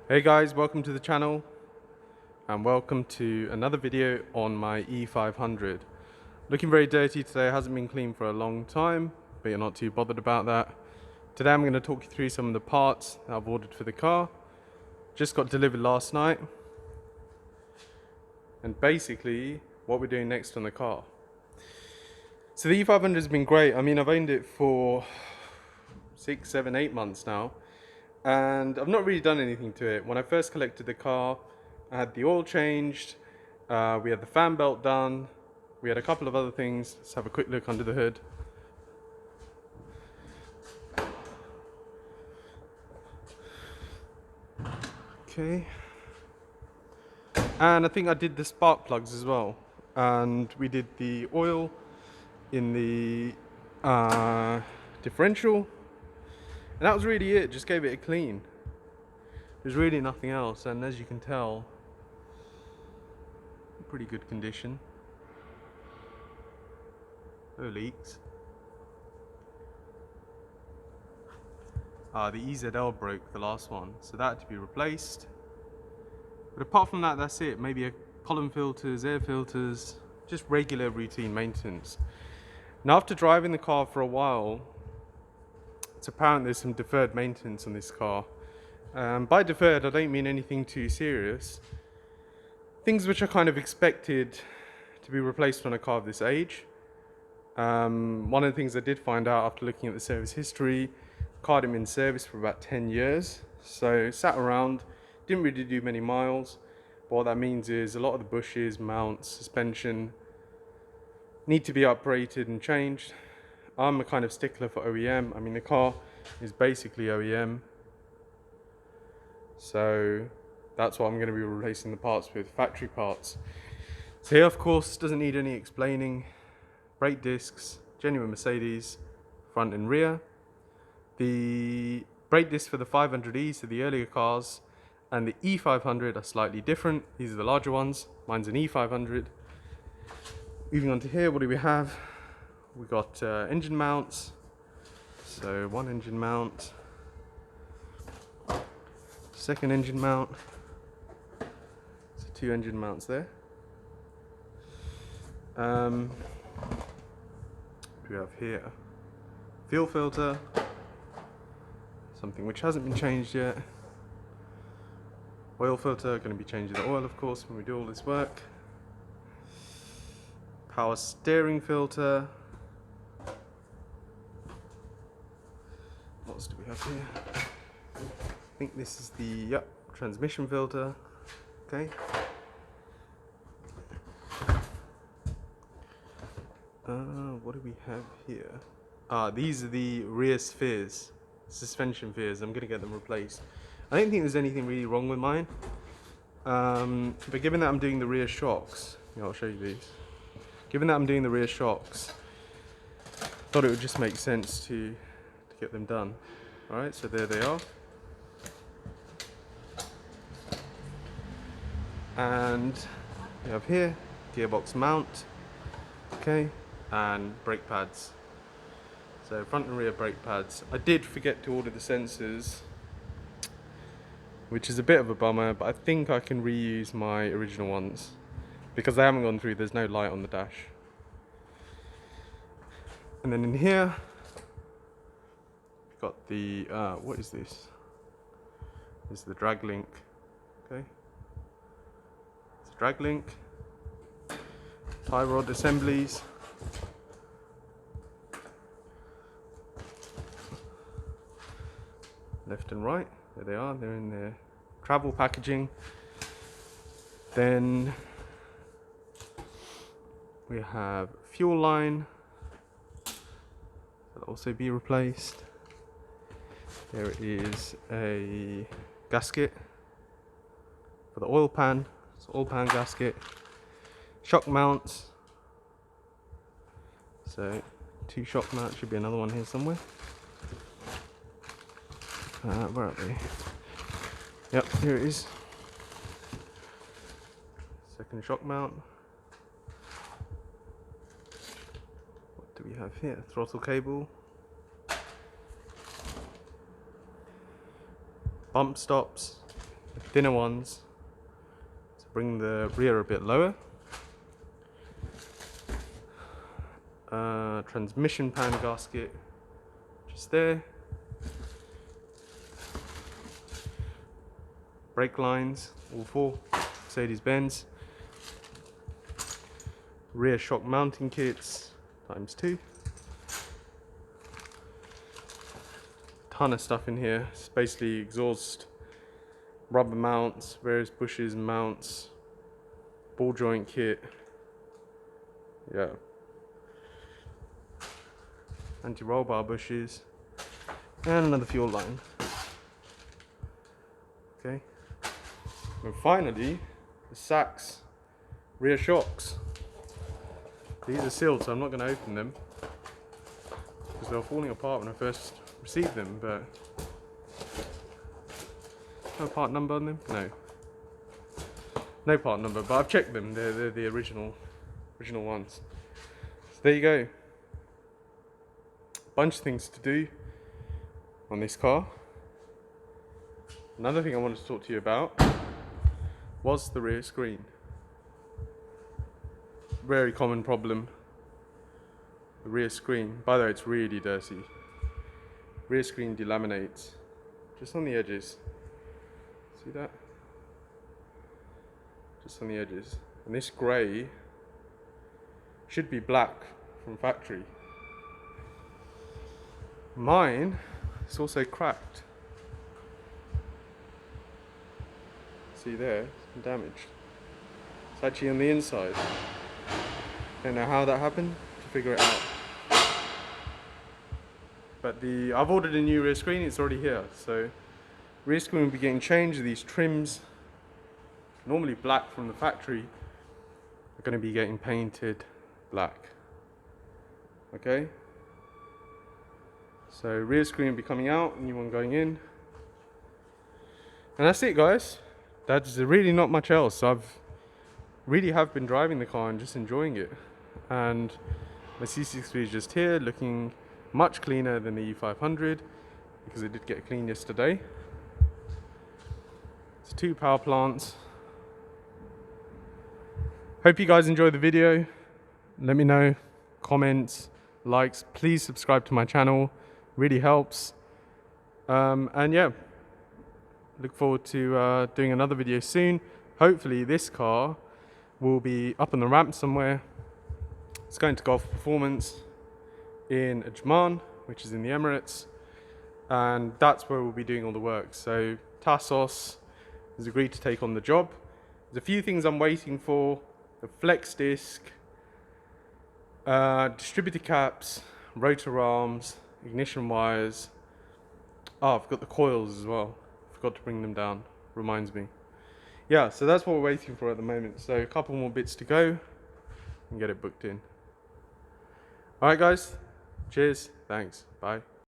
Hey guys, welcome to the channel and welcome to another video on my E500. Looking very dirty today, it hasn't been cleaned for a long time, but you're not too bothered about that. Today I'm going to talk you through some of the parts that I've ordered for the car. Just got delivered last night. And basically what we're doing next on the car. So the E500 has been great. I mean, I've owned it for 6, 7, 8 months now. And I've not really done anything to it. When I first collected the car, I had the oil changed, we had the fan belt done, we had a couple of other things. Let's have a quick look under the hood. Okay. And I think I did the spark plugs as well. And we did the oil in the differential. And that was really it, just gave it a clean. There's really nothing else, and as you can tell, pretty good condition. No leaks. The EZL broke, the last one, so that had to be replaced. But apart from that, that's it. Maybe a column filters, air filters, just regular routine maintenance. Now after driving the car for a while, it's apparent there's some deferred maintenance on this car. By deferred, I don't mean anything too serious. Things which are kind of expected to be replaced on a car of this age. One of the things I did find out after looking at the service history, the car had been in service for about 10 years. So sat around, didn't really do many miles. But what that means is a lot of the bushes, mounts, suspension need to be uprated and changed. I'm a kind of stickler for OEM. I mean, the car is basically OEM. So that's what I'm going to be replacing the parts with, factory parts. So here, of course, doesn't need any explaining. Brake discs, genuine Mercedes, front and rear. The brake discs for the 500E, so the earlier cars, and the E500 are slightly different. These are the larger ones. Mine's an E500. Moving on to here, what do we have? We got engine mounts. So one engine mount, second engine mount. So two engine mounts there. We have here fuel filter, something which hasn't been changed yet. Oil filter, going to be changing the oil of course when we do all this work. Power steering filter. What else do we have here? I think this is the transmission filter. Okay. What do we have here? These are the rear spheres, suspension spheres. I'm going to get them replaced. I don't think there's anything really wrong with mine. But given that I'm doing the rear shocks, I'll show you these. Given that I'm doing the rear shocks, I thought it would just make sense to get them done. Alright, so there they are. And we have here gearbox mount, okay, and brake pads. So front and rear brake pads. I did forget to order the sensors, which is a bit of a bummer, but I think I can reuse my original ones because they haven't gone through. There's no light on the dash. And then in here we've got the what is this? This is the drag link. Okay, it's a drag link, tie rod assemblies, left and right. There they are. They're in their travel packaging. Then we have fuel line. That'll also be replaced. There is a gasket for the oil pan. It's oil pan gasket. Shock mounts. So 2 shock mounts. Should be another one here somewhere. Where are they? Yep, here it is. Second shock mount. What do we have here? Throttle cable. Bump stops. thinner ones to bring the rear a bit lower. Transmission pan gasket just there. Brake lines, all four, Mercedes-Benz. Rear shock mounting kits, ×2. Ton of stuff in here. It's basically exhaust, rubber mounts, various bushes, mounts, ball joint kit. Yeah. Anti-roll bar bushes, and another fuel line. Okay. And finally, the Sachs rear shocks. These are sealed, so I'm not going to open them because they were falling apart when I first received them. But no part number on them? No part number. But I've checked them. They're the original ones. So there you go. Bunch of things to do on this car. Another thing I wanted to talk to you about was the rear screen. Very common problem. The rear screen. By the way, it's really dirty. Rear screen delaminates just on the edges. See that? Just on the edges. And this grey should be black from factory. Mine is also cracked. See there, it's been damaged. It's actually on the inside. Don't know how that happened, to figure it out. But I've ordered a new rear screen, it's already here. So rear screen will be getting changed. These trims, normally black from the factory, are going to be getting painted black. Okay? So rear screen will be coming out, new one going in. And that's it, guys. That's really not much else. I've really have been driving the car and just enjoying it. And my C63 is just here, looking much cleaner than the E500 because it did get clean yesterday. It's 2 power plants. Hope you guys enjoyed the video. Let me know, comments, likes. Please subscribe to my channel. Really helps. And yeah, look forward to doing another video soon. Hopefully this car will be up on the ramp somewhere. It's going to Golf Performance in Ajman, which is in the Emirates, and that's where we'll be doing all the work. So Tassos has agreed to take on the job. There's a few things I'm waiting for: the flex disc, distributor caps, rotor arms, ignition wires. Oh, I've got the coils as well. Forgot to bring them down. Reminds me. Yeah, so that's what we're waiting for at the moment. So a couple more bits to go and get it booked in. Alright guys, cheers, thanks, bye.